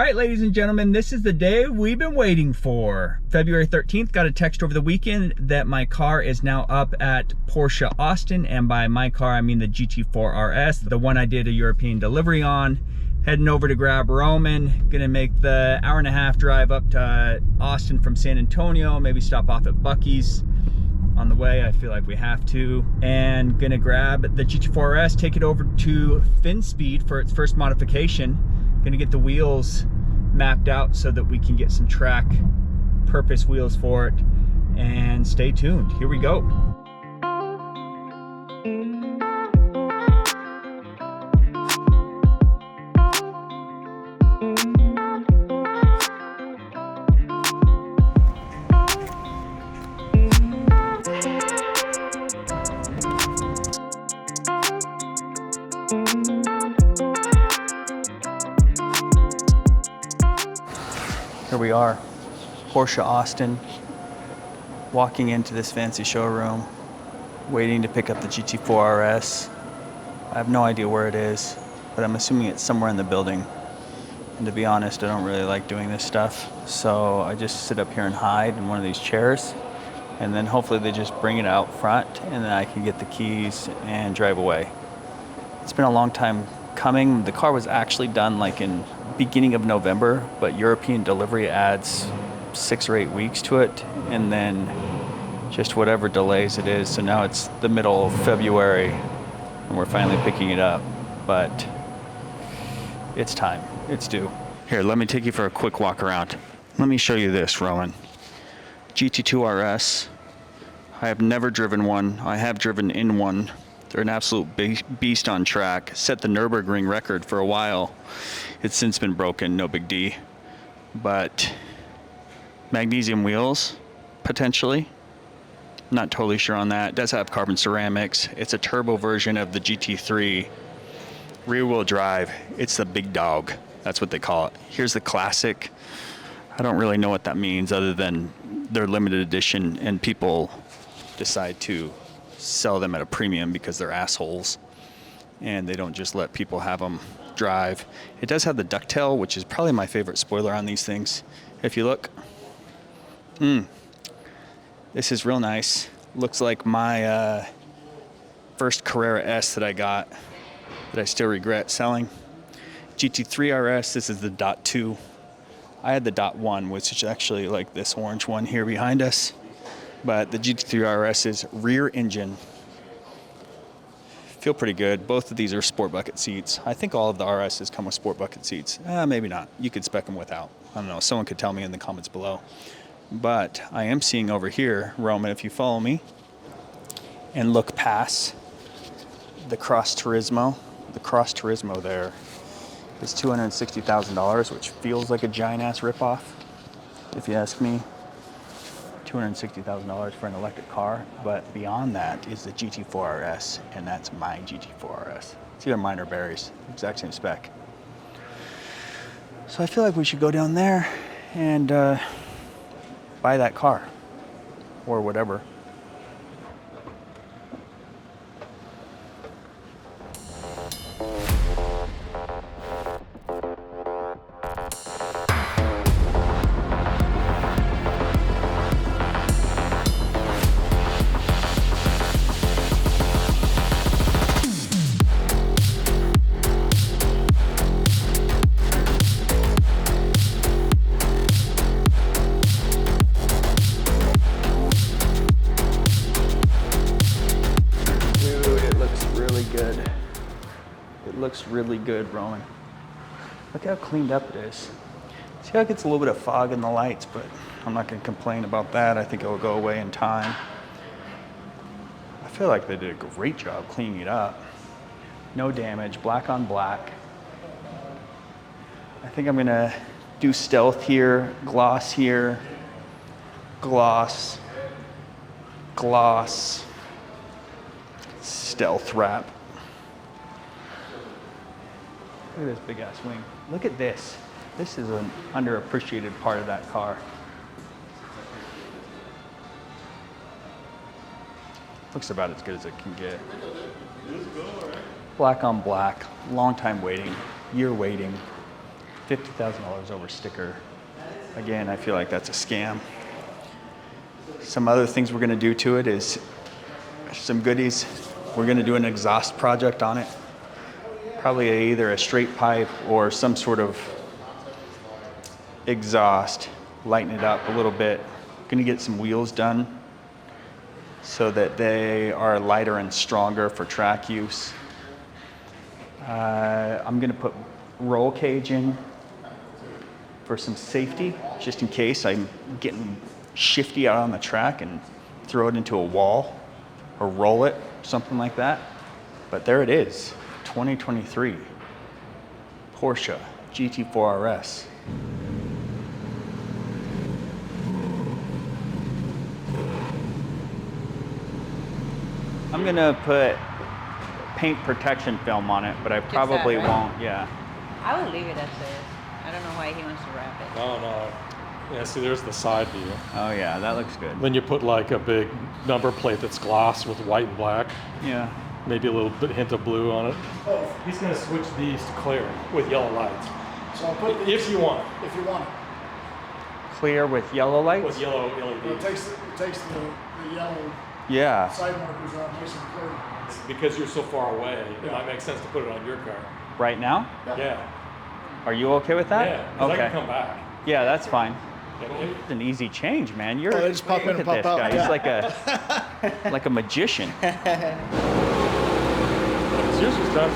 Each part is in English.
right, ladies and gentlemen, this is the day we've been waiting for. February 13th, got a text over the weekend that my car is now up at Porsche Austin, and by my car, I mean the GT4RS, the one I did a European delivery on. Heading over to grab Roman, gonna make the hour-and-a-half drive up to Austin from San Antonio, maybe stop off at Buc-ee's on the way. I feel like we have to. And gonna grab the GT4RS, take it over to Finspeed for its first modification. Gonna get the wheels mapped out so that we can get some track purpose wheels for it. And stay tuned, here we go. Here we are, Porsche Austin, walking into this fancy showroom, waiting to pick up the GT4RS. I have no idea where it is, but I'm assuming it's somewhere in the building. And to be honest, I don't really like doing this stuff, so I just sit up here and hide in one of these chairs, and then hopefully they just bring it out front, and then I can get the keys and drive away. It's been a long time coming. The car was actually done like in beginning of November, but European delivery adds 6 or 8 weeks to it, and then just whatever delays it is. So now it's the middle of February and we're finally picking it up, but it's time, it's due. Here, let me take you for a quick walk around. Let me show you this, Roman. GT2RS. I have never driven one. I have driven in one. They're an absolute beast on track. Set the Nürburgring record for a while. It's since been broken, no big D. But magnesium wheels, potentially. Not totally sure on that. It does have carbon ceramics. It's a turbo version of the GT3. Rear wheel drive. It's the big dog. That's what they call it. Here's the classic. I don't really know what that means other than they're limited edition and people decide to sell them at a premium because they're assholes and they don't just let people have them drive. It does have the ducktail, which is probably my favorite spoiler on these things. If you look, this is real nice. Looks like my first Carrera S that I got that I still regret selling. GT3RS, this is the .2. I had the .1, which is actually like this orange one here behind us. But the GT3RS is rear engine. Feel pretty good. Both of these are sport bucket seats. I think all of the RSs come with sport bucket seats. Maybe not. You could spec them without. I don't know. Someone could tell me in the comments below. But I am seeing over here, Roman, if you follow me and look past the Cross Turismo. The Cross Turismo there is $260,000, which feels like a giant-ass ripoff, if you ask me. $260,000 for an electric car, but beyond that is the GT4RS, and that's my GT4RS. It's either mine or Barry's, exact same spec. So I feel like we should go down there and buy that car, or whatever. Looks really good, Roman. Look how cleaned up it is. See how it gets a little bit of fog in the lights, but I'm not going to complain about that. I think it will go away in time. I feel like they did a great job cleaning it up. No damage, black on black. I think I'm going to do stealth here, gloss here, gloss, gloss, stealth wrap. Look at this big ass wing. Look at this. This is an underappreciated part of that car. Looks about as good as it can get. Black on black, long time waiting, year waiting. $50,000 over sticker. Again, I feel like that's a scam. Some other things we're gonna do to it is some goodies. We're gonna do an exhaust project on it. Probably either a straight pipe or some sort of exhaust. Lighten it up a little bit. Gonna get some wheels done so that they are lighter and stronger for track use. I'm gonna put roll cage in for some safety, just in case I'm getting shifty out on the track and throw it into a wall or roll it, something like that. But there it is, 2023 Porsche GT4RS. I'm gonna put paint protection film on it, but I probably won't, yeah. I would leave it as is. I don't know why he wants to wrap it. No, no. Yeah, see, there's the side view. Oh yeah, that looks good. Then you put like a big number plate that's gloss with white and black. Yeah. Maybe a little bit hint of blue on it. Oh, he's gonna switch these to clear with yellow lights. So I'll put these, if you want. If you want it. Clear with yellow lights? With yellow Well, it LED. takes the yellow Yeah. side markers out, makes it clear. Because you're so far away, it might make sense to put it on your car. Right now? Yeah. Are you okay with that? Yeah, 'cause Okay. I can come back. Yeah, that's fine. And It's an easy change, man. You're Oh, they just pop in look and at pop this out. guy. Yeah. He's like a magician. it's usually done.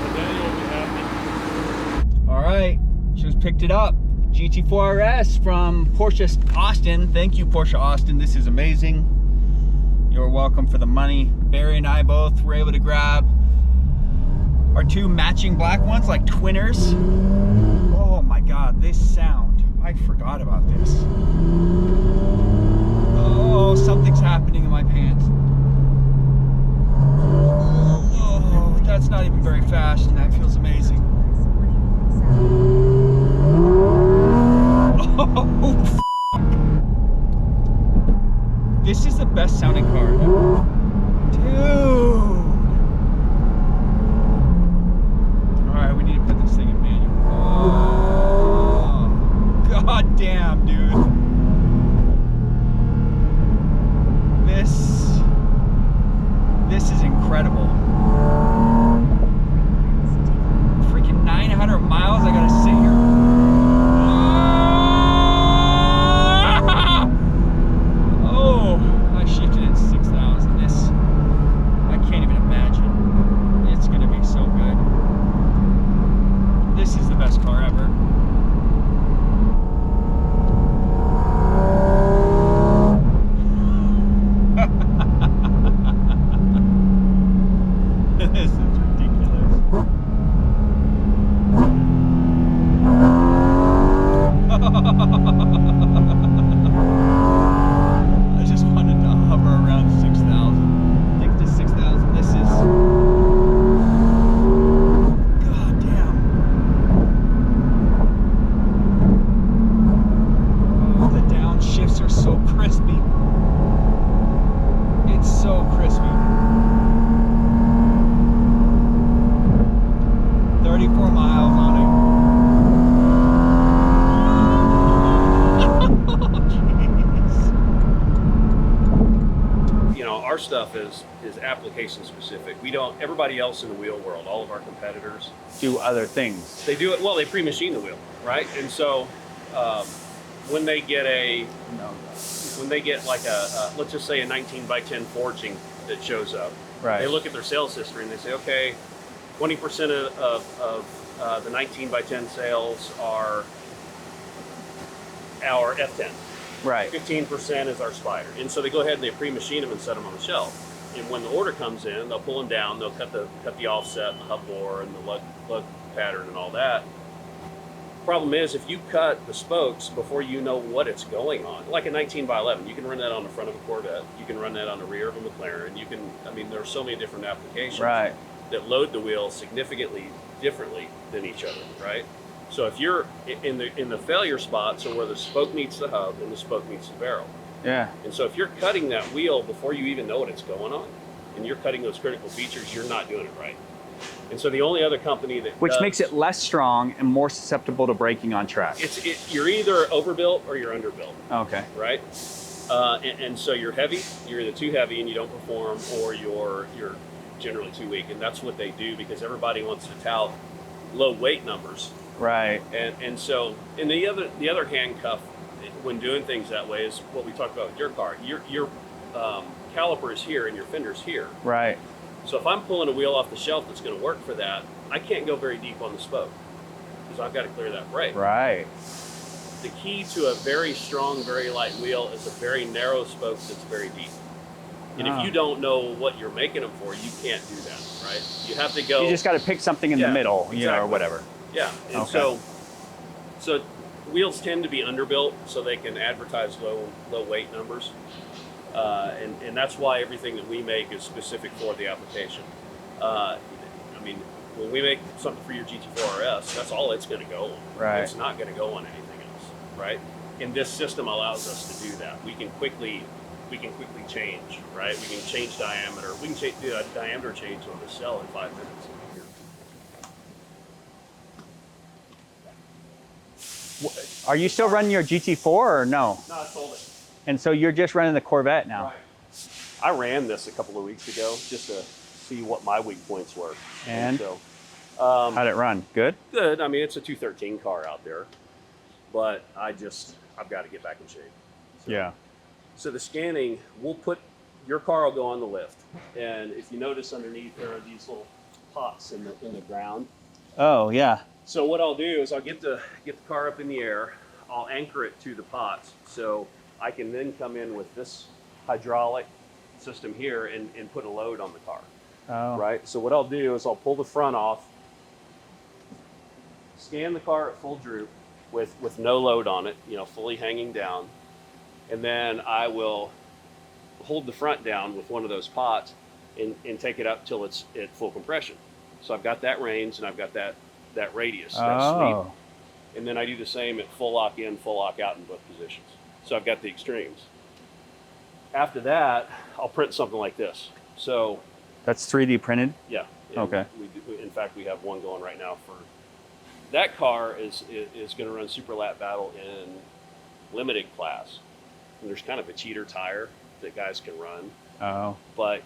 And then you'll be happy. All right, just picked it up. GT4RS from Porsche Austin. Thank you, Porsche Austin. This is amazing. You're welcome for the money. Barry and I both were able to grab our two matching black ones, like twinners. Oh my God, this sound. I forgot about this. Oh, something's happening in my pants. Oh, that's not even very fast, and that feels amazing. Oh, this is the best sounding car. Dude. Alright, we need to put this thing in manual. Oh, God damn, dude. This is incredible. Freaking 900 miles, I gotta sit here. Oh, I shifted it 6,000. This, I can't even imagine. It's gonna be so good. This is the best car ever. This is ridiculous. I just wanted to hover around 6,000. Take to 6,000. This is... God damn. Oh, the downshifts are so crispy. It's so crispy. 34 miles on it. You know, our stuff is application specific. We don't, everybody else in the wheel world, all of our competitors, Do other things. they do it, well, they pre-machine the wheel, right? And so when they get like a let's just say a 19x10 forging that shows up, Right. they look at their sales history and they say, okay, 20% of the 19x10 sales are our F10. Right. 15% is our Spider. And so they go ahead and they pre-machine them and set them on the shelf. And when the order comes in, they'll pull them down, they'll cut the offset and the hub bore and the lug pattern and all that. Problem is, if you cut the spokes before you know what it's going on, like a 19x11, you can run that on the front of a Corvette, you can run that on the rear of a McLaren, you can, I mean, there are so many different applications Right. that load the wheel significantly differently than each other, right? So if you're in the failure spot, so where the spoke meets the hub and the spoke meets the barrel. Yeah. And so if you're cutting that wheel before you even know what it's going on, and you're cutting those critical features, you're not doing it right. And so the only other company that Which makes it less strong and more susceptible to breaking on track. you're either overbuilt or you're underbuilt, Okay. right? And so you're heavy, you're either too heavy and you don't perform, or you're generally too weak. And that's what they do because everybody wants to tout low weight numbers. Right. And so, and the other handcuff when doing things that way is what we talked about with your car. Your caliper is here and your fender's here. Right. So if I'm pulling a wheel off the shelf that's going to work for that, I can't go very deep on the spoke because I've got to clear that brake. Right. The key to a very strong, very light wheel is a very narrow spoke that's very deep. And if you don't know what you're making them for, you can't do that, right? You have to go. You just got to pick something in the middle, you know, or whatever. Yeah. And Okay. so wheels tend to be underbuilt so they can advertise low weight numbers. And that's why everything that we make is specific for the application. I mean, when we make something for your GT4RS, that's all it's going to go on. Right. It's not going to go on anything else, right? And this system allows us to do that. We can quickly change, right? We can change diameter. We can do a diameter change on the cell in 5 minutes. Are you still running your GT4 or no? No, I sold it. And so you're just running the Corvette now? Right. I ran this a couple of weeks ago just to see what my weak points were. And so, how'd it run? Good? good. I mean, it's a 213 car out there, but I've got to get back in shape. So, Yeah. So the scanning, your car will go on the lift, and if you notice underneath there are these little pots in the ground. Oh, yeah. So what I'll do is I'll get the car up in the air. I'll anchor it to the pots, so I can then come in with this hydraulic system here and put a load on the car. Oh. Right. So what I'll do is I'll pull the front off, scan the car at full droop with no load on it, you know, fully hanging down, and then I will hold the front down with one of those pots and take it up till it's at full compression. So I've got that range and I've got that radius, that sweep. And then I do the same at full lock in, full lock out in both positions. So I've got the extremes. After that, I'll print something like this. So That's 3D printed? yeah. Okay. In fact, we have one going right now for that car is going to run super lap battle in limited class. And there's kind of a cheater tire that guys can run, Oh. but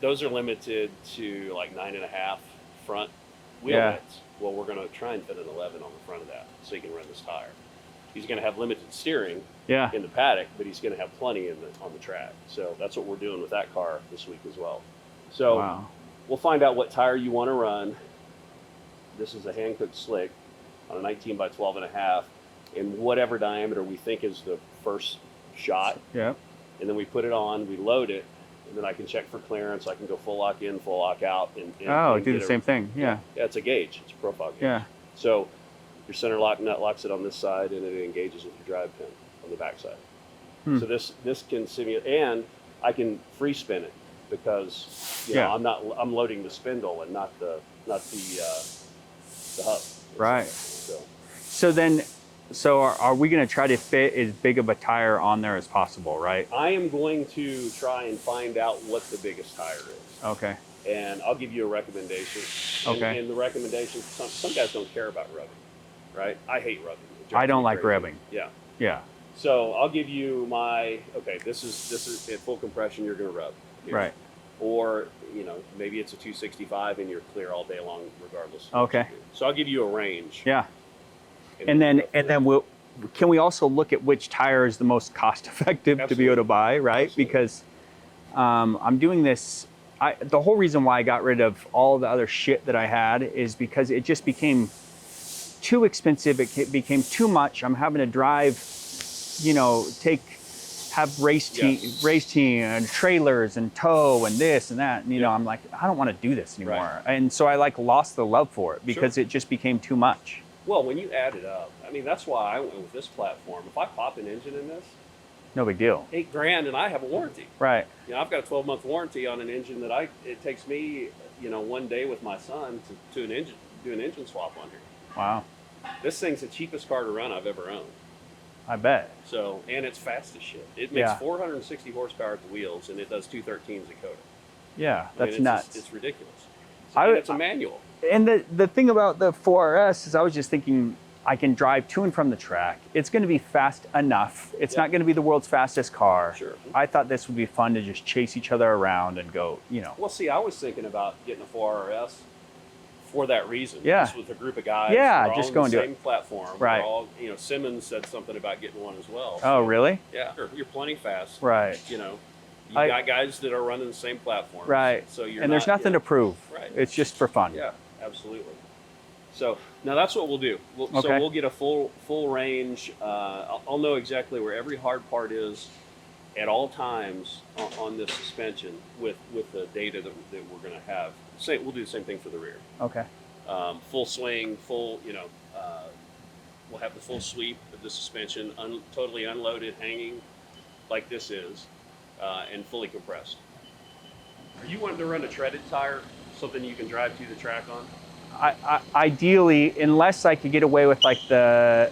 those are limited to like 9.5 front wheel Yeah. widths. Well, we're going to try and fit an 11 on the front of that so he can run this tire. He's going to have limited steering Yeah. in the paddock, but he's going to have plenty on the track. So that's what we're doing with that car this week as well. So Wow. we'll find out what tire you want to run. This is a hand-cooked slick on a 19 by 12.5 in whatever diameter we think is the first shot. Yeah. And then we put it on, we load it, and then I can check for clearance. I can go full lock in, full lock out. And Oh, and do get the same thing. Yeah. Yeah, it's a gauge. It's a profile gauge. Yeah. So your center lock nut locks it on this side, and it engages with your drive pin on the back side. So this can simulate, and I can free spin it because you know, I'm loading the spindle and not the hub. Right. So So are we going to try to fit as big of a tire on there as possible, right? I am going to try and find out what the biggest tire is. Okay. And I'll give you a recommendation. Okay. And the recommendation, some guys don't care about rubbing, right? I hate rubbing. I don't like rubbing. Yeah. Yeah. So I'll give you this is at full compression, you're going to rub. Here. Right. Or, you know, maybe it's a 265 and you're clear all day long regardless. Of Okay. what you do. So I'll give you a range. Yeah. And then can we also look at which tire is the most cost effective to be able to buy, right? Absolutely. Because I'm doing this. The whole reason why I got rid of all the other shit that I had is because it just became too expensive. It became too much. I'm having to drive, you know, have race team and trailers and tow and this and that. And, you know, I'm like, I don't want to do this anymore. Right. And so I lost the love for it because it just became too much. Well, when you add it up, I mean, that's why I went with this platform. If I pop an engine in this, No big deal. $8,000 and I have a warranty. Right. You know, I've got a 12-month warranty on an engine that it takes me, you know, one day with my son to do an engine swap on here. Wow. This thing's the cheapest car to run I've ever owned. I bet. So, and it's fast as shit. It makes Yeah. 460 horsepower at the wheels, and it does 213s a coda. Yeah, I mean, that's nuts. It's ridiculous. And it's a manual. And the thing about the 4RS is I was just thinking I can drive to and from the track. It's going to be fast enough. It's not going to be the world's fastest car. Sure. I thought this would be fun to just chase each other around and go, you know. Well, see, I was thinking about getting a 4RS for that reason. Yeah. Just with a group of guys. Yeah, we're all just on going the to same platform. Right. We're all, you know, Simmons said something about getting one as well. Oh, really? Yeah, you're plenty fast. Right. You know, you got guys that are running the same platform. Right. So you're and there's nothing to prove. Right. It's just for fun. Yeah, absolutely. So now that's what we'll do. So Okay. we'll get a full range. I'll know exactly where every hard part is at all times on this suspension with the data that we're going to have. We'll do the same thing for the rear. Okay. Full swing, full, you know, we'll have the full sweep of the suspension, totally unloaded, hanging like this is, and fully compressed. Are you wanting to run a treaded tire, something you can drive to the track on? Ideally, unless I could get away with like the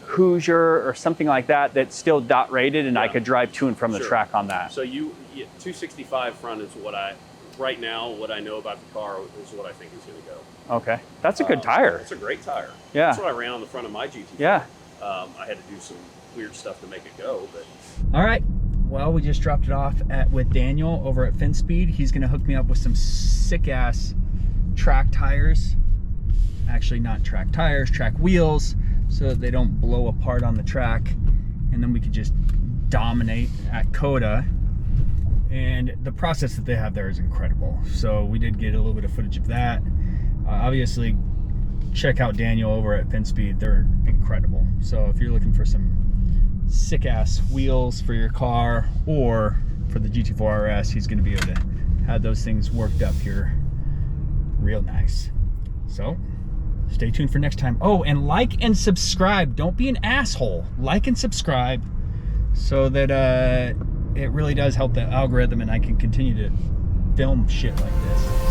Hoosier or something like that that's still dot rated, and I could drive to and from the track on that. So 265 front is right now what I know about the car is what I think is going to go. Okay, that's a good tire. It's a great tire. Yeah. That's what I ran on the front of my GT4. Yeah. I had to do some weird stuff to make it go, but. All right. Well, we just dropped it off with Daniel over at Finspeed. He's going to hook me up with some sick ass track tires. Actually, not track tires, track wheels, so that they don't blow apart on the track. And then we could just dominate at COTA. And the process that they have there is incredible. So we did get a little bit of footage of that. Obviously, check out Daniel over at Finspeed. They're incredible. So if you're looking for some sick ass wheels for your car or for the GT4RS, he's going to be able to have those things worked up here real nice. So stay tuned for next time. Oh, and like and subscribe. Don't be an asshole. Like and subscribe so that it really does help the algorithm and I can continue to film shit like this.